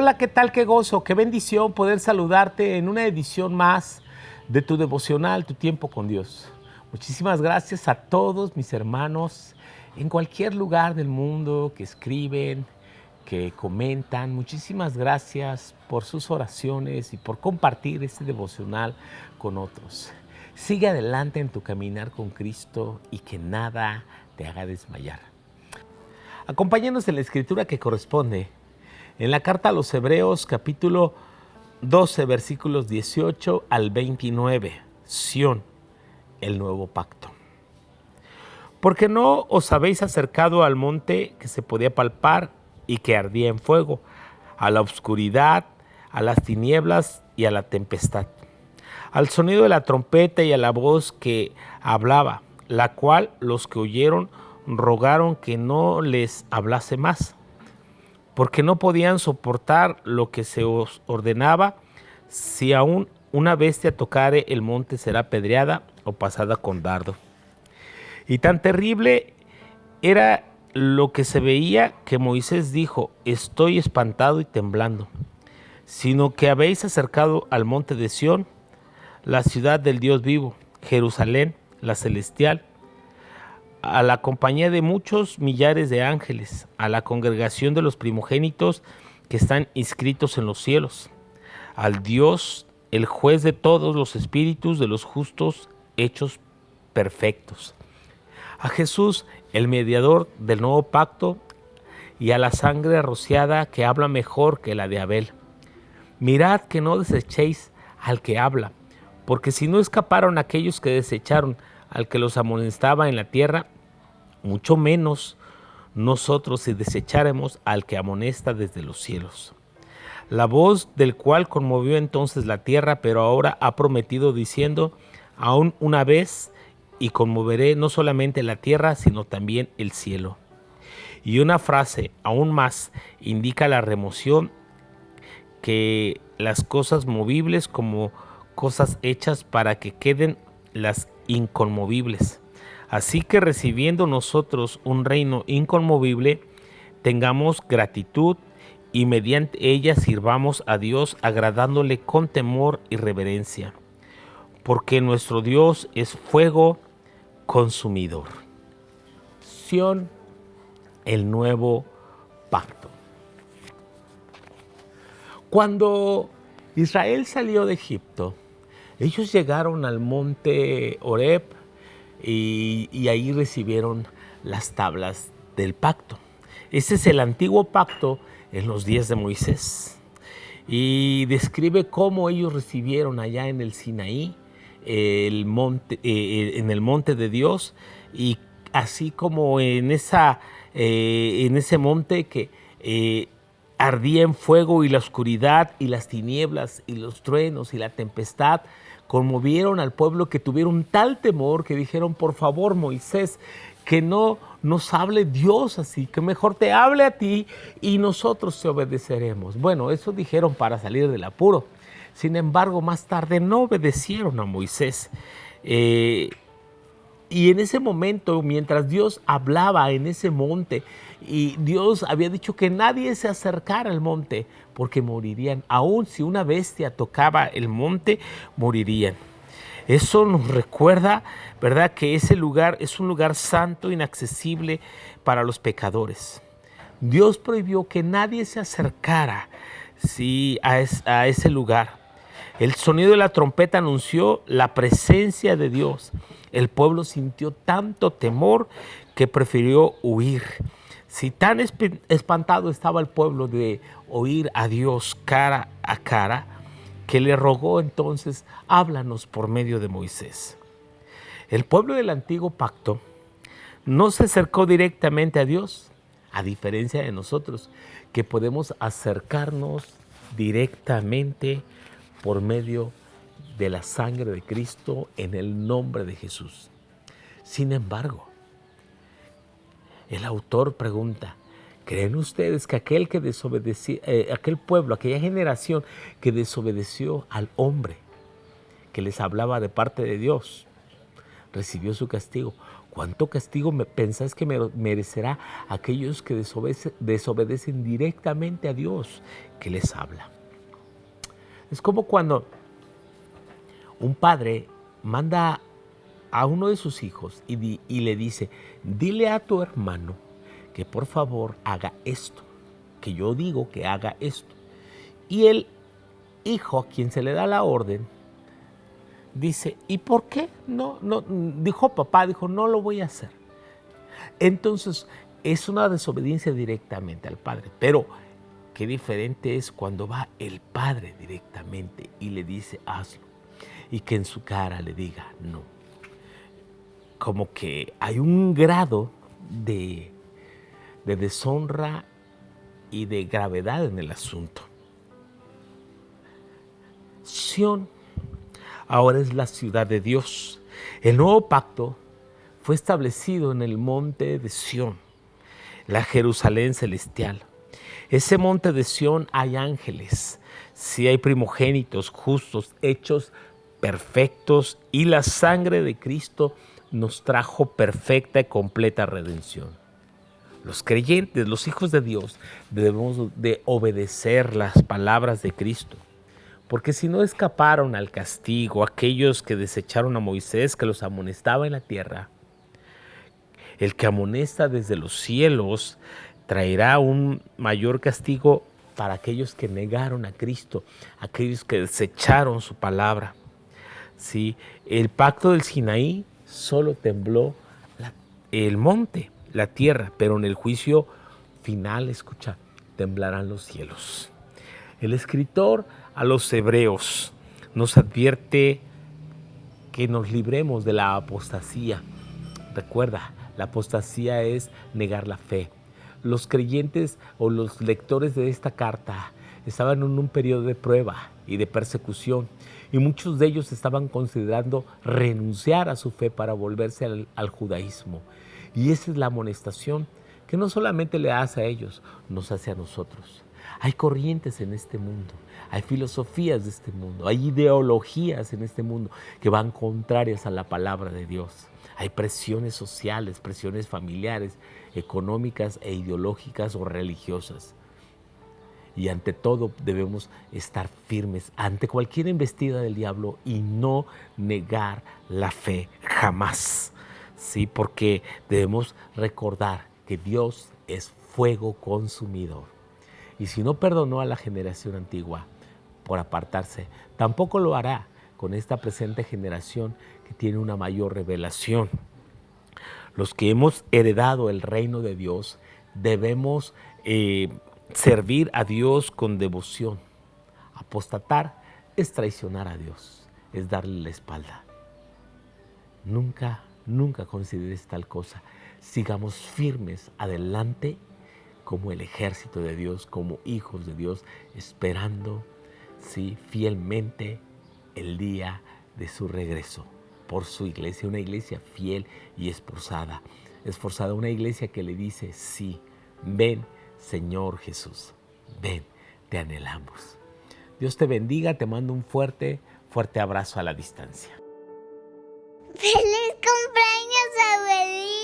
Hola, ¿qué tal? Qué gozo, qué bendición poder saludarte en una edición más de tu devocional, Tu Tiempo con Dios. Muchísimas gracias a todos mis hermanos en cualquier lugar del mundo que escriben, que comentan. Muchísimas gracias por sus oraciones y por compartir este devocional con otros. Sigue adelante en tu caminar con Cristo y que nada te haga desmayar. Acompáñanos en la escritura que corresponde en la carta a los Hebreos, capítulo 12, versículos 18 al 29. Sión, el nuevo pacto. Porque no os habéis acercado al monte que se podía palpar y que ardía en fuego, a la oscuridad, a las tinieblas y a la tempestad, al sonido de la trompeta y a la voz que hablaba, la cual los que oyeron rogaron que no les hablase más, porque no podían soportar lo que se os ordenaba. Si aún una bestia tocare el monte, será apedreada o pasada con dardo. Y tan terrible era lo que se veía que Moisés dijo: estoy espantado y temblando, sino que habéis acercado al monte de Sión, la ciudad del Dios vivo, Jerusalén, la celestial, a la compañía de muchos millares de ángeles, a la congregación de los primogénitos que están inscritos en los cielos, al Dios, el juez de todos los espíritus de los justos hechos perfectos, a Jesús, el mediador del nuevo pacto, y a la sangre rociada que habla mejor que la de Abel. Mirad que no desechéis al que habla, porque si no escaparon aquellos que desecharon al que los amonestaba en la tierra, mucho menos nosotros si desecháremos al que amonesta desde los cielos. La voz del cual conmovió entonces la tierra, pero ahora ha prometido diciendo: aún una vez, y conmoveré no solamente la tierra, sino también el cielo. Y una frase aún más indica la remoción, que las cosas movibles como cosas hechas para que queden las inconmovibles. Así que recibiendo nosotros un reino inconmovible, tengamos gratitud y mediante ella sirvamos a Dios, agradándole con temor y reverencia, porque nuestro Dios es fuego consumidor. Sión, el nuevo pacto. Cuando Israel salió de Egipto, ellos llegaron al monte Horeb y ahí recibieron las tablas del pacto. Ese es el antiguo pacto en los días de Moisés. Y describe cómo ellos recibieron allá en el Sinaí, en el monte de Dios, y así como en ese monte que ardía en fuego, y la oscuridad y las tinieblas y los truenos y la tempestad conmovieron al pueblo, que tuvieron tal temor que dijeron: por favor, Moisés, que no nos hable Dios así, que mejor te hable a ti y nosotros te obedeceremos. Bueno, eso dijeron para salir del apuro. Sin embargo, más tarde no obedecieron a Moisés. Y en ese momento, mientras Dios hablaba en ese monte, y Dios había dicho que nadie se acercara al monte porque morirían. Aún si una bestia tocaba el monte, morirían. Eso nos recuerda, ¿verdad?, que ese lugar es un lugar santo, inaccesible para los pecadores. Dios prohibió que nadie se acercara a ese lugar. El sonido de la trompeta anunció la presencia de Dios. El pueblo sintió tanto temor que prefirió huir. Si tan espantado estaba el pueblo de oír a Dios cara a cara, que le rogó entonces: háblanos por medio de Moisés. El pueblo del antiguo pacto no se acercó directamente a Dios, a diferencia de nosotros, que podemos acercarnos directamente por medio de la sangre de Cristo, en el nombre de Jesús. Sin embargo, el autor pregunta: ¿creen ustedes que aquel pueblo, aquella generación que desobedeció al hombre que les hablaba de parte de Dios, recibió su castigo? ¿Cuánto castigo pensás que merecerá aquellos que desobedecen directamente a Dios que les habla? Es como cuando un padre manda a uno de sus hijos y le dice, dile a tu hermano que por favor haga esto, que yo digo que haga esto. Y el hijo a quien se le da la orden dice, ¿y por qué? No, dijo papá, no lo voy a hacer. Entonces es una desobediencia directamente al padre, pero qué diferente es cuando va el padre directamente y le dice hazlo y que en su cara le diga no. Como que hay un grado de deshonra y de gravedad en el asunto. Sión ahora es la ciudad de Dios. El nuevo pacto fue establecido en el monte de Sión, la Jerusalén celestial. Ese monte de Sión hay ángeles, sí hay primogénitos justos, hechos perfectos, y la sangre de Cristo nos trajo perfecta y completa redención. Los creyentes, los hijos de Dios, debemos de obedecer las palabras de Cristo. Porque si no escaparon al castigo aquellos que desecharon a Moisés, que los amonestaba en la tierra, el que amonesta desde los cielos traerá un mayor castigo para aquellos que negaron a Cristo, aquellos que desecharon su palabra. ¿Sí? El pacto del Sinaí solo tembló el monte, la tierra, pero en el juicio final, escucha, temblarán los cielos. El escritor a los hebreos nos advierte que nos libremos de la apostasía. Recuerda, la apostasía es negar la fe. Los creyentes o los lectores de esta carta estaban en un periodo de prueba y de persecución, y muchos de ellos estaban considerando renunciar a su fe para volverse al judaísmo. Y esa es la amonestación que no solamente le hace a ellos, nos hace a nosotros. Hay corrientes en este mundo, hay filosofías de este mundo, hay ideologías en este mundo que van contrarias a la palabra de Dios. Hay presiones sociales, presiones familiares, económicas e ideológicas o religiosas. Y ante todo debemos estar firmes ante cualquier embestida del diablo y no negar la fe jamás. Sí, porque debemos recordar que Dios es fuego consumidor. Y si no perdonó a la generación antigua por apartarse, tampoco lo hará con esta presente generación que tiene una mayor revelación. Los que hemos heredado el reino de Dios debemos servir a Dios con devoción. Apostatar es traicionar a Dios, es darle la espalda. Nunca consideres tal cosa. Sigamos firmes adelante como el ejército de Dios, como hijos de Dios, esperando, sí, fielmente el día de su regreso por su iglesia, una iglesia fiel y esforzada, una iglesia que le dice, sí, ven Señor Jesús, ven, te anhelamos. Dios te bendiga, te mando un fuerte abrazo a la distancia. ¡Feliz cumpleaños, abuelita!